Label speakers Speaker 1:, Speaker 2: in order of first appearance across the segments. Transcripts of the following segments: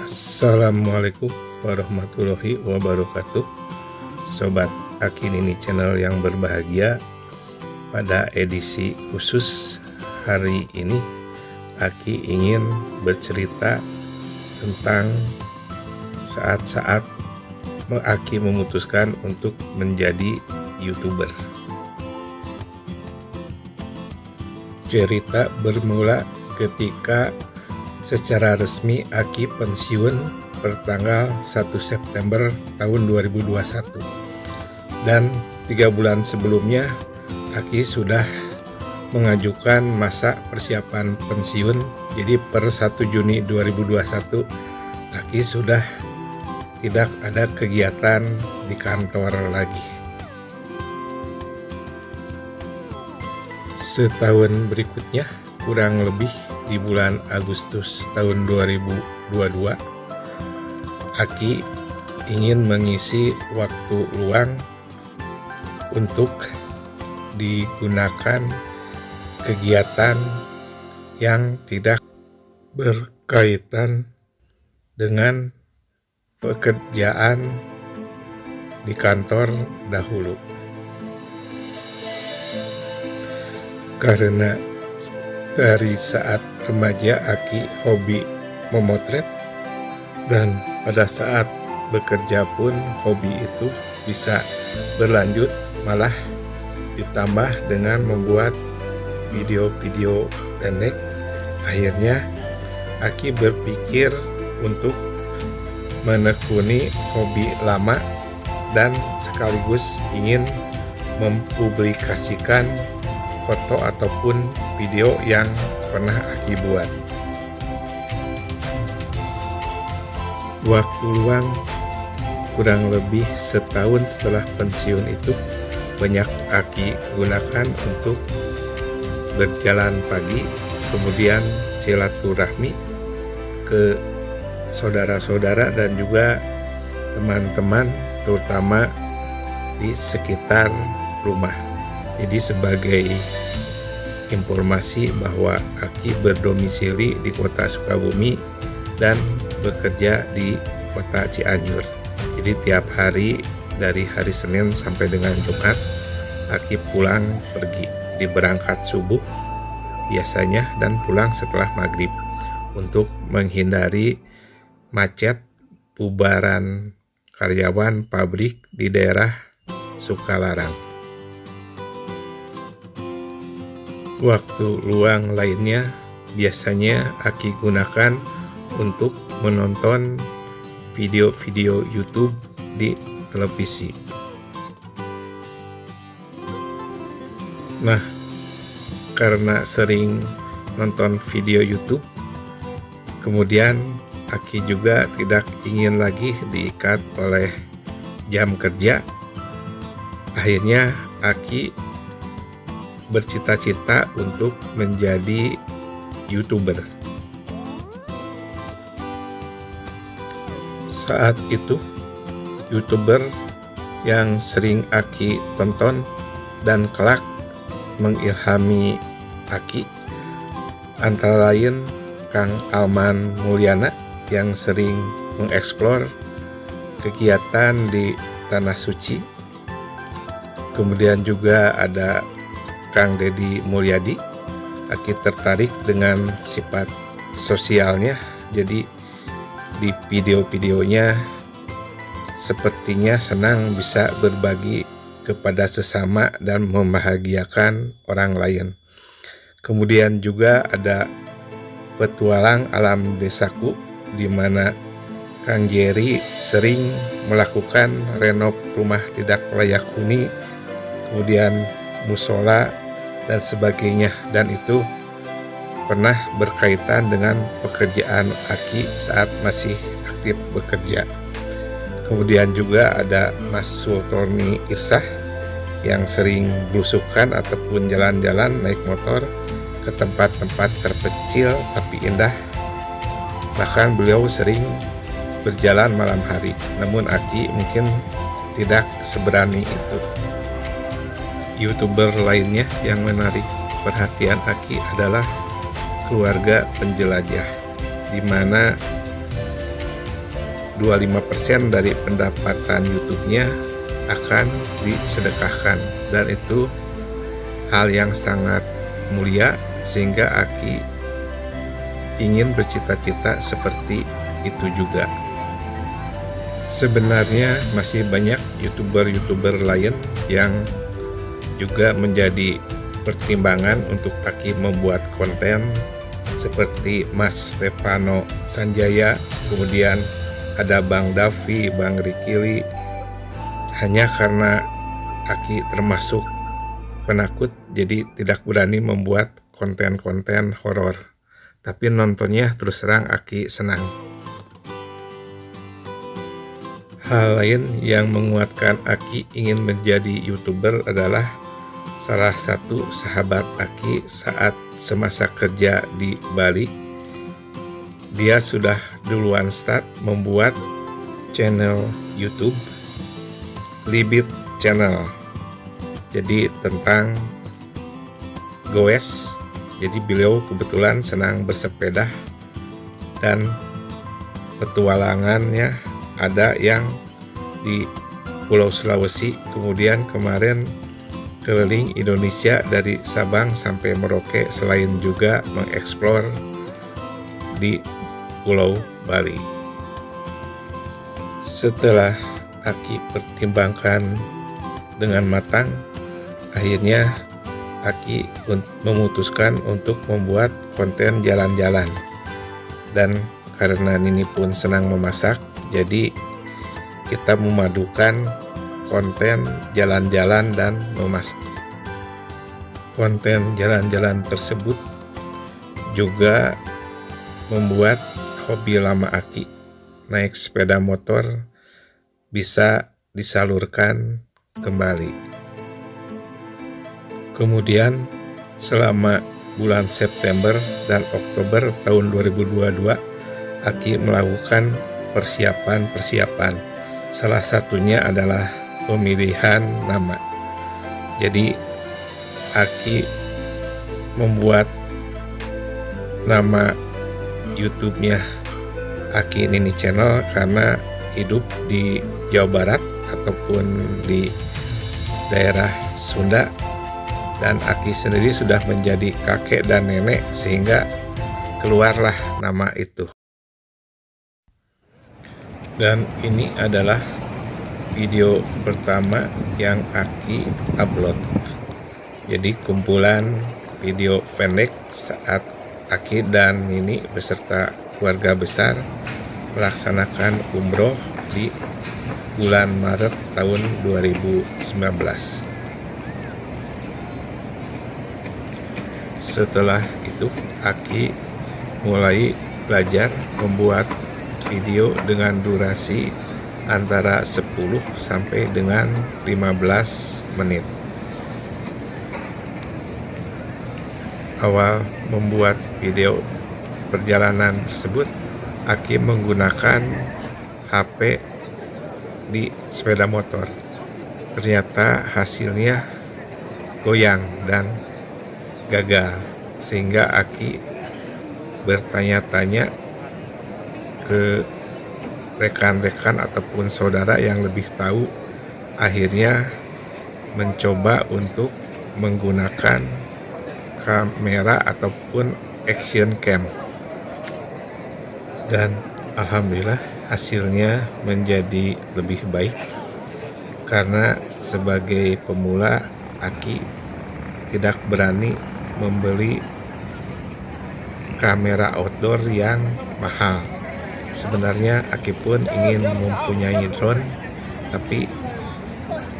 Speaker 1: Assalamualaikum warahmatullahi wabarakatuh. Sobat Aki Nini Channel yang berbahagia, pada edisi khusus hari ini Aki ingin bercerita tentang saat-saat Aki memutuskan untuk menjadi YouTuber. Cerita bermula ketika secara resmi Aki pensiun pertanggal 1 September tahun 2021. Dan 3 bulan sebelumnya Aki sudah mengajukan masa persiapan pensiun. Jadi per 1 Juni 2021 Aki sudah tidak ada kegiatan di kantor lagi. Setahun berikutnya, kurang lebih di bulan Agustus tahun 2022, Aki ingin mengisi waktu luang untuk digunakan kegiatan yang tidak berkaitan dengan pekerjaan di kantor dahulu. Karena dari saat remaja Aki hobi memotret, dan pada saat bekerja pun hobi itu bisa berlanjut, malah ditambah dengan membuat video-video pendek. Akhirnya Aki berpikir untuk menekuni hobi lama dan sekaligus ingin mempublikasikan foto ataupun video yang pernah Aki buat. Waktu luang kurang lebih setahun setelah pensiun itu banyak Aki gunakan untuk berjalan pagi, kemudian silaturahmi ke saudara-saudara dan juga teman-teman, terutama di sekitar rumah. Jadi sebagai informasi bahwa Aki berdomisili di kota Sukabumi dan bekerja di kota Cianjur. Jadi tiap hari dari hari Senin sampai dengan Jumat Aki pulang pergi. Jadi berangkat subuh biasanya dan pulang setelah maghrib untuk menghindari macet bubaran karyawan pabrik di daerah Sukalarang. Waktu luang lainnya biasanya Aki gunakan untuk menonton video-video YouTube di televisi. Nah, karena sering nonton video YouTube, kemudian Aki juga tidak ingin lagi diikat oleh jam kerja. Akhirnya Aki bercita-cita untuk menjadi YouTuber. Saat itu, YouTuber yang sering Aki tonton dan kelak mengilhami Aki antara lain Kang Alman Mulyana yang sering mengeksplor kegiatan di Tanah Suci. Kemudian juga ada Kang Deddy Mulyadi. Aki tertarik dengan sifat sosialnya, jadi di video-videonya sepertinya senang bisa berbagi kepada sesama dan membahagiakan orang lain. Kemudian juga ada petualang alam desaku, di mana Kang Jerry sering melakukan renov rumah tidak layak huni, kemudian musola dan sebagainya, dan itu pernah berkaitan dengan pekerjaan Aki saat masih aktif bekerja. Kemudian juga ada Mas Sultoni Irsah yang sering belusukan ataupun jalan-jalan naik motor ke tempat-tempat terpencil tapi indah. Bahkan beliau sering berjalan malam hari, namun Aki mungkin tidak seberani itu. YouTuber lainnya yang menarik perhatian Aki adalah keluarga penjelajah, di mana 25% dari pendapatan YouTube-nya akan disedekahkan, dan itu hal yang sangat mulia sehingga Aki ingin bercita-cita seperti itu juga. Sebenarnya masih banyak YouTuber lain yang juga menjadi pertimbangan untuk Aki membuat konten, seperti Mas Stefano Sanjaya, kemudian ada Bang Davi, Bang Rikili. Hanya karena Aki termasuk penakut, jadi tidak berani membuat konten-konten horor. Tapi nontonnya terus terang Aki senang. Hal lain yang menguatkan Aki ingin menjadi YouTuber adalah salah satu sahabat Aki saat semasa kerja di Bali. Dia sudah duluan start membuat channel YouTube, Libit Channel. Jadi tentang goes. Jadi beliau kebetulan senang bersepeda dan petualangannya ada yang di Pulau Sulawesi, kemudian kemarin keliling Indonesia dari Sabang sampai Merauke, selain juga mengeksplor di Pulau Bali. Setelah Aki pertimbangkan dengan matang, akhirnya Aki memutuskan untuk membuat konten jalan-jalan. Dan karena Nini pun senang memasak, jadi kita memadukan konten jalan-jalan dan memasak. Konten jalan-jalan tersebut juga membuat hobi lama Aki, naik sepeda motor, bisa disalurkan kembali. Kemudian selama bulan September dan Oktober tahun 2022, Aki melakukan persiapan. Salah satunya adalah pemilihan nama. Jadi Aki membuat nama YouTube-nya Aki Nini Channel karena hidup di Jawa Barat ataupun di daerah Sunda, dan Aki sendiri sudah menjadi kakek dan nenek sehingga keluarlah nama itu. Dan ini adalah video pertama yang Aki upload. Jadi kumpulan video pendek saat Aki dan Nini beserta keluarga besar melaksanakan umroh di bulan Maret tahun 2019. Setelah itu Aki mulai belajar membuat video dengan durasi antara 10 sampai dengan 15 menit. Awal membuat video perjalanan tersebut, Aki menggunakan HP di sepeda motor. Ternyata hasilnya goyang dan gagal, sehingga Aki bertanya-tanya ke rekan-rekan ataupun saudara yang lebih tahu. Akhirnya mencoba untuk menggunakan kamera ataupun action cam, dan alhamdulillah hasilnya menjadi lebih baik. Karena sebagai pemula, Aki tidak berani membeli kamera outdoor yang mahal. Sebenarnya Aki pun ingin mempunyai drone, tapi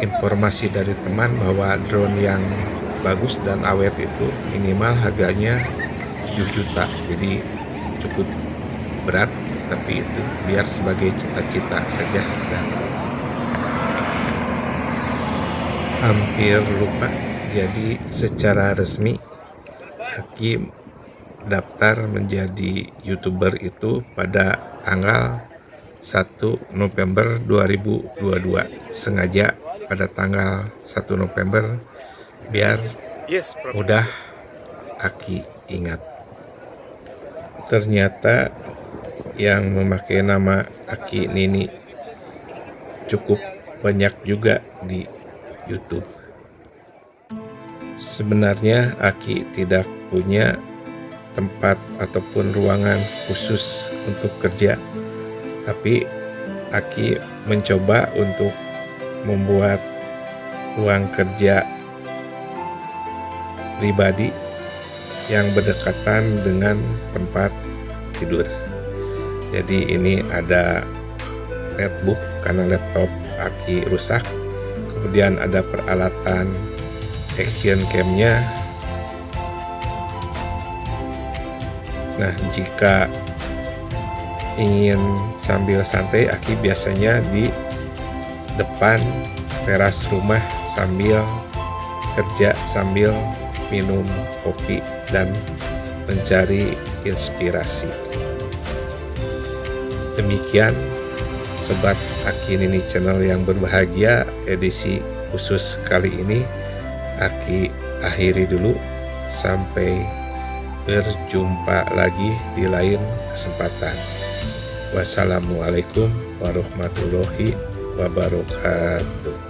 Speaker 1: informasi dari teman bahwa drone yang bagus dan awet itu minimal harganya 7 juta. Jadi cukup berat, tapi itu biar sebagai cita-cita saja. Dan hampir lupa, jadi secara resmi Aki daftar menjadi YouTuber itu pada tanggal 1 November 2022. Sengaja pada tanggal 1 November biar mudah Aki ingat. Ternyata yang memakai nama Aki Nini cukup banyak juga di YouTube. Sebenarnya Aki tidak punya tempat ataupun ruangan khusus untuk kerja, tapi Aki mencoba untuk membuat ruang kerja pribadi yang berdekatan dengan tempat tidur. Jadi ini ada netbook karena laptop Aki rusak, kemudian ada peralatan action cam-nya. Nah, jika ingin sambil santai, Aki biasanya di depan teras rumah sambil kerja, sambil minum kopi dan mencari inspirasi. Demikian Sobat Aki Nini Channel yang berbahagia, edisi khusus kali ini Aki akhiri dulu. Sampai berjumpa lagi di lain kesempatan. Wassalamualaikum warahmatullahi wabarakatuh.